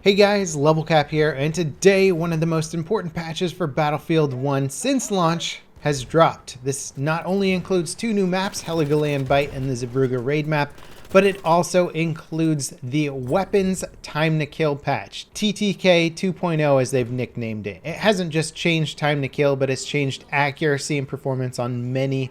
Hey guys, Level Cap here, and today one of the most important patches for Battlefield 1 since launch has dropped. This not only includes two new maps, Heligoland Bytes and the Zeebrugge raid map, but it also includes the weapons time to kill patch, TTK 2.0 as they've nicknamed it. It hasn't just changed time to kill, but it's changed accuracy and performance on many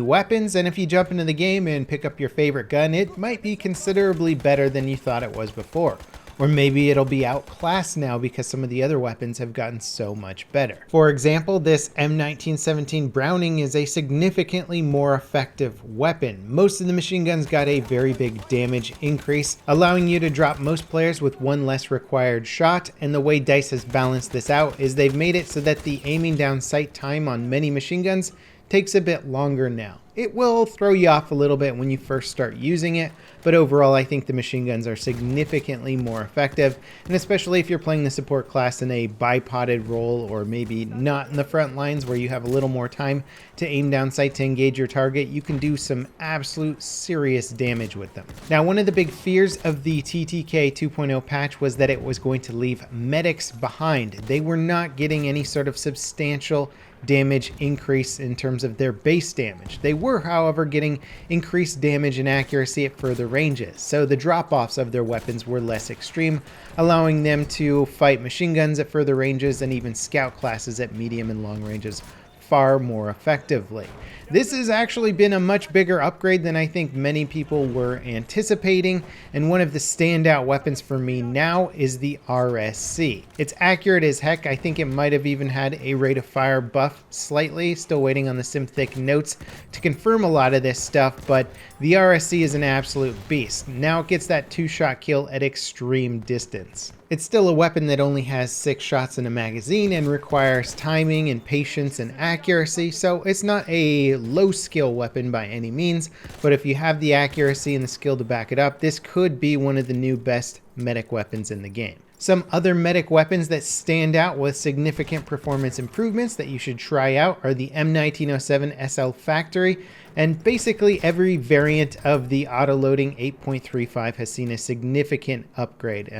weapons, and if you jump into the game and pick up your favorite gun, it might be considerably better than you thought it was before. Or maybe it'll be outclassed now because some of the other weapons have gotten so much better. For example, this M1917 Browning is a significantly more effective weapon. Most of the machine guns got a very big damage increase, allowing you to drop most players with one less required shot, and the way DICE has balanced this out is they've made it so that the aiming down sight time on many machine guns takes a bit longer now. It will throw you off a little bit when you first start using it, but overall I think the machine guns are significantly more effective, and especially if you're playing the support class in a bipoded role or maybe not in the front lines where you have a little more time to aim down sight to engage your target, you can do some absolute serious damage with them. Now, one of the big fears of the TTK 2.0 patch was that it was going to leave medics behind. They were not getting any sort of substantial damage increase in terms of their base damage. They were, however, getting increased damage and accuracy at further ranges, so the drop-offs of their weapons were less extreme, allowing them to fight machine guns at further ranges and even scout classes at medium and long ranges far more effectively. This has actually been a much bigger upgrade than I think many people were anticipating, and one of the standout weapons for me now is the RSC. It's accurate as heck. I think it might have even had a rate of fire buff slightly, still waiting on the SimThick notes to confirm a lot of this stuff, but the RSC is an absolute beast. Now it gets that 2-shot kill at extreme distance. It's still a weapon that only has 6 shots in a magazine and requires timing and patience and accuracy, so it's not a low skill weapon by any means, but if you have the accuracy and the skill to back it up, this could be one of the new best medic weapons in the game. Some other medic weapons that stand out with significant performance improvements that you should try out are the M1917 SL Factory, and basically every variant of the auto-loading 8.35 has seen a significant upgrade.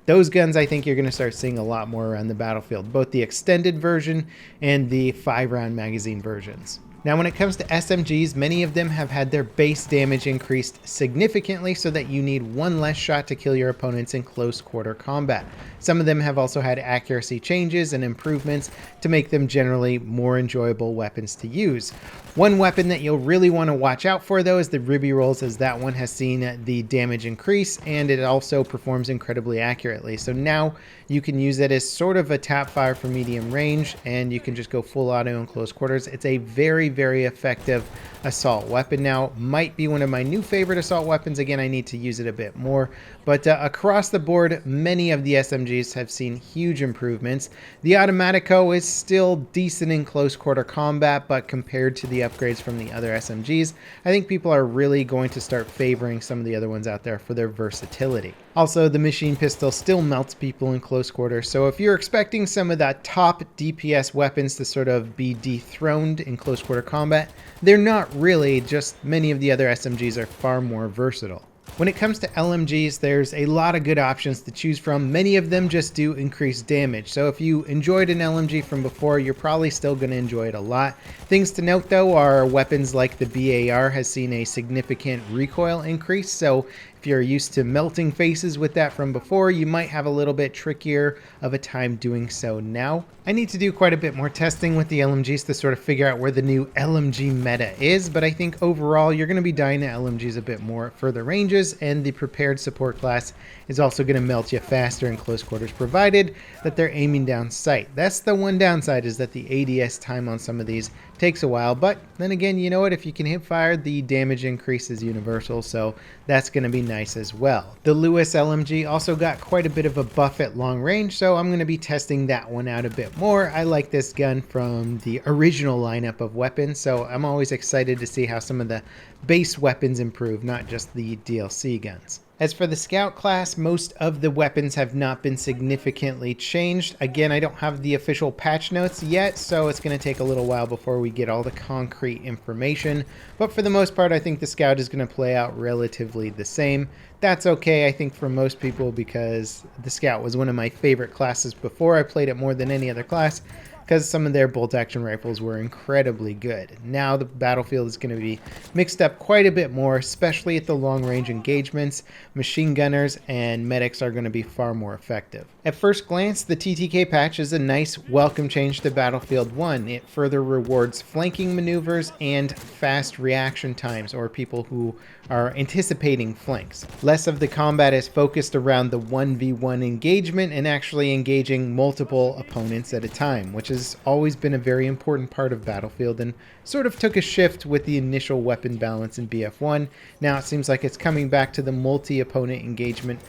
Those guns I think you're going to start seeing a lot more around the battlefield, both the extended version and the 5-round magazine versions. Now, when it comes to SMGs, many of them have had their base damage increased significantly so that you need one less shot to kill your opponents in close quarter combat. Some of them have also had accuracy changes and improvements to make them generally more enjoyable weapons to use. One weapon that you'll really want to watch out for though is the Ruby Rolls, as that one has seen the damage increase and it also performs incredibly accurately. So now you can use it as sort of a tap fire for medium range, and you can just go full auto in close quarters. It's a very effective assault weapon. Now, might be one of my new favorite assault weapons. Again, I need to use it a bit more, but across the board, many of the SMGs have seen huge improvements. The Automatico is still decent in close quarter combat, but compared to the upgrades from the other SMGs, I think people are really going to start favoring some of the other ones out there for their versatility. Also, the machine pistol still melts people in close quarters, so if you're expecting some of that top DPS weapons to sort of be dethroned in close quarter combat, they're not really. Just many of the other SMGs are far more versatile. When it comes to LMGs, there's a lot of good options to choose from. Many of them just do increased damage, so if you enjoyed an LMG from before, you're probably still going to enjoy it a lot. Things to note though are weapons like the BAR has seen a significant recoil increase, so if you're used to melting faces with that from before, you might have a little bit trickier of a time doing so now. I need to do quite a bit more testing with the LMGs to sort of figure out where the new LMG meta is, but I think overall you're going to be dying to LMGs a bit more at further ranges, and the prepared support class is also going to melt you faster in close quarters, provided that they're aiming down sight. That's the one downside, is that the ADS time on some of these takes a while, but then again, you know what, if you can hip fire, the damage increase is universal, so that's going to be nice as well. The Lewes Lmg also got quite a bit of a buff at long range, so I'm going to be testing that one out a bit more. I like this gun from the original lineup of weapons, so I'm always excited to see how some of the base weapons improve, not just the DLC guns. As for the Scout class, most of the weapons have not been significantly changed. Again, I don't have the official patch notes yet, so it's going to take a little while before we get all the concrete information. But for the most part, I think the Scout is going to play out relatively the same. That's okay, I think, for most people, because the Scout was one of my favorite classes before. I played it more than any other class, because some of their bolt-action rifles were incredibly good. Now the battlefield is going to be mixed up quite a bit more, especially at the long-range engagements. Machine gunners and medics are going to be far more effective. At first glance, the TTK patch is a nice, welcome change to Battlefield 1. It further rewards flanking maneuvers and fast reaction times, or people who are anticipating flanks. Less of the combat is focused around the 1v1 engagement and actually engaging multiple opponents at a time, which has always been a very important part of Battlefield and sort of took a shift with the initial weapon balance in BF1. Now it seems like it's coming back to the multi-opponent engagement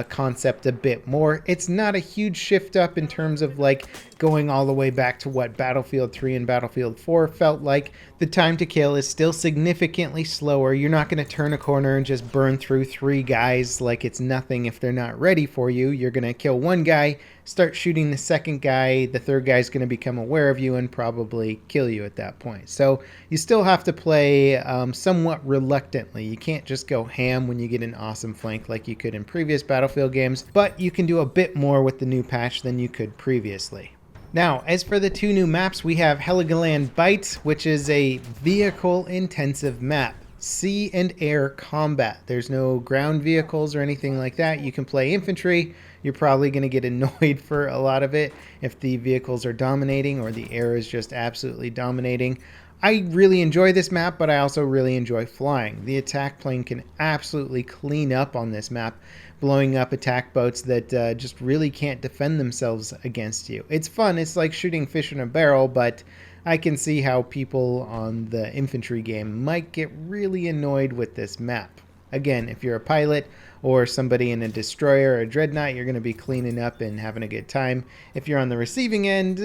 concept a bit more. It's not a huge shift up in terms of like going all the way back to what Battlefield 3 and Battlefield 4 felt like. The time to kill is still significantly slower. You're not going to turn a corner and just burn through 3 guys like it's nothing if they're not ready for you. You're going to kill one guy, start shooting the second guy, the third guy's going to become aware of you and probably kill you at that point. So you still have to play somewhat reluctantly. You can't just go ham when you get an awesome flank like you could in previous Battlefield games, but you can do a bit more with the new patch than you could previously. Now, as for the 2 new maps, we have Heligoland Bytes, which is a vehicle-intensive map. Sea and air combat. There's no ground vehicles or anything like that. You can play infantry. You're probably going to get annoyed for a lot of it if the vehicles are dominating or the air is just absolutely dominating. I really enjoy this map, but I also really enjoy flying. The attack plane can absolutely clean up on this map, blowing up attack boats that just really can't defend themselves against you. It's fun. It's like shooting fish in a barrel, but I can see how people on the infantry game might get really annoyed with this map. Again, if you're a pilot or somebody in a destroyer or a dreadnought, you're going to be cleaning up and having a good time. If you're on the receiving end,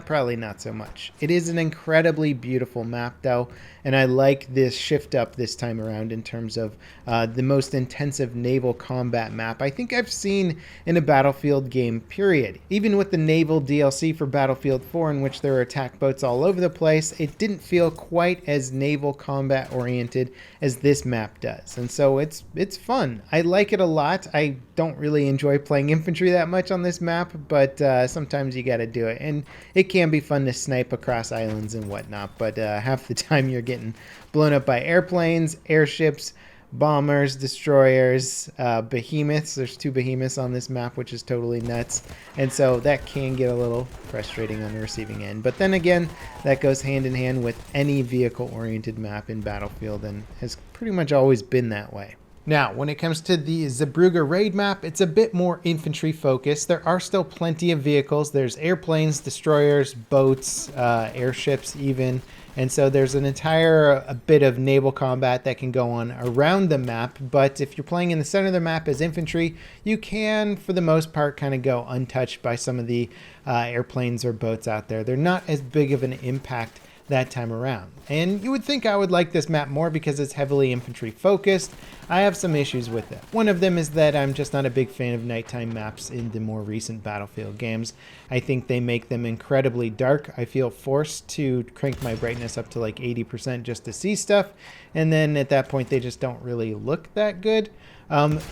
probably not so much. It is an incredibly beautiful map, though, and I like this shift up this time around in terms of the most intensive naval combat map I think I've seen in a Battlefield game, period. Even with the naval DLC for Battlefield 4, in which there were attack boats all over the place, it didn't feel quite as naval combat oriented as this map does. And so it's fun. I like it a lot. I don't really enjoy playing infantry that much on this map, but sometimes you got to do it. And it can be fun to snipe across islands and whatnot, but half the time you're getting blown up by airplanes, airships, bombers, destroyers, behemoths. There's 2 behemoths on this map, which is totally nuts. And so that can get a little frustrating on the receiving end. But then again, that goes hand in hand with any vehicle-oriented map in Battlefield and has pretty much always been that way. Now, when it comes to the Zeebrugge raid map, it's a bit more infantry focused. There are still plenty of vehicles. There's airplanes, destroyers, boats, airships even. And so there's an entire bit of naval combat that can go on around the map. But if you're playing in the center of the map as infantry, you can, for the most part, kind of go untouched by some of the airplanes or boats out there. They're not as big of an impact that time around. And you would think I would like this map more because it's heavily infantry focused. I have some issues with it. One of them is that I'm just not a big fan of nighttime maps in the more recent Battlefield games. I think they make them incredibly dark. I feel forced to crank my brightness up to like 80% just to see stuff, and then at that point they just don't really look that good.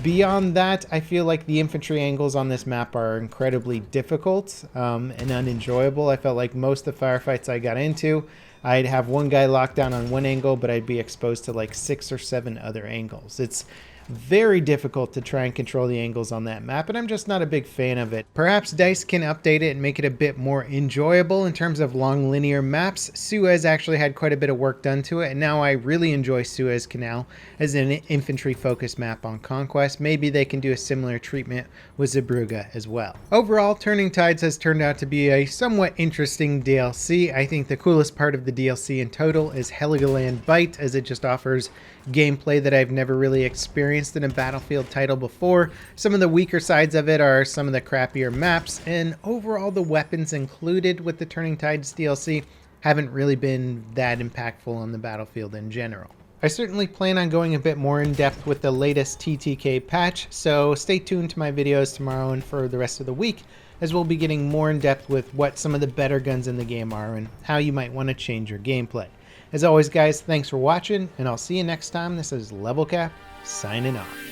Beyond that, I feel like the infantry angles on this map are incredibly difficult and unenjoyable. I felt like most of the firefights I got into, I'd have one guy locked down on one angle, but I'd be exposed to like 6 or 7 other angles. It's very difficult to try and control the angles on that map, and I'm just not a big fan of it. Perhaps DICE can update it and make it a bit more enjoyable in terms of long linear maps. Suez actually had quite a bit of work done to it, and now I really enjoy Suez Canal as an infantry focused map on Conquest. Maybe they can do a similar treatment with Zeebrugge as well. Overall, Turning Tides has turned out to be a somewhat interesting DLC. I think the coolest part of the DLC in total is Heligoland Bytes, as it just offers gameplay that I've never really experienced in a Battlefield title before. Some of the weaker sides of it are some of the crappier maps, and overall the weapons included with the Turning Tides DLC haven't really been that impactful on the Battlefield in general. I certainly plan on going a bit more in depth with the latest TTK patch, so stay tuned to my videos tomorrow and for the rest of the week, as we'll be getting more in depth with what some of the better guns in the game are and how you might want to change your gameplay. As always guys, thanks for watching, and I'll see you next time. This is Level Cap, signing off.